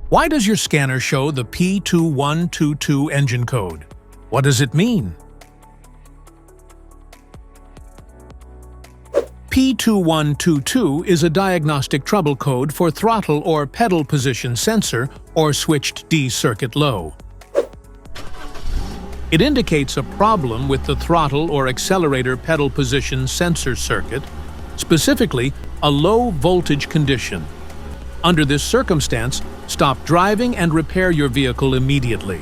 Why does your scanner show the P2122 engine code? What does it mean? P2122 is a diagnostic trouble code for throttle or pedal position sensor or switched D circuit low. It indicates a problem with the throttle or accelerator pedal position sensor circuit, specifically a low voltage condition. Under this circumstance, stop driving and repair your vehicle immediately.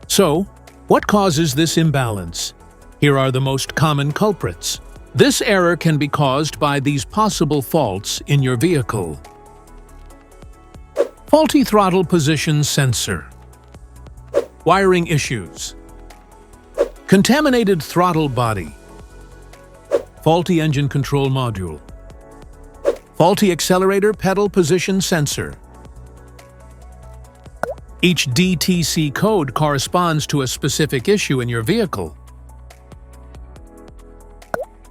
So, what causes this imbalance? Here are the most common culprits. This error can be caused by these possible faults in your vehicle. Faulty throttle position sensor. Wiring issues. Contaminated throttle body. Faulty engine control module. Faulty accelerator pedal position sensor. Each DTC code corresponds to a specific issue in your vehicle.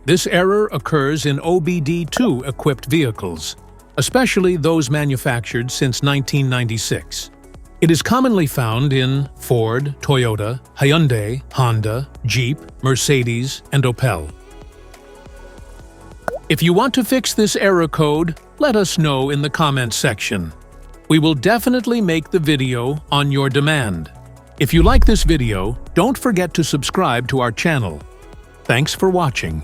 This error occurs in OBD2 equipped vehicles, especially those manufactured since 1996. It is commonly found in Ford, Toyota, Hyundai, Honda, Jeep, Mercedes, and Opel. If you want to fix this error code, let us know in the comments section. We will definitely make the video on your demand. If you like this video, don't forget to subscribe to our channel. Thanks for watching.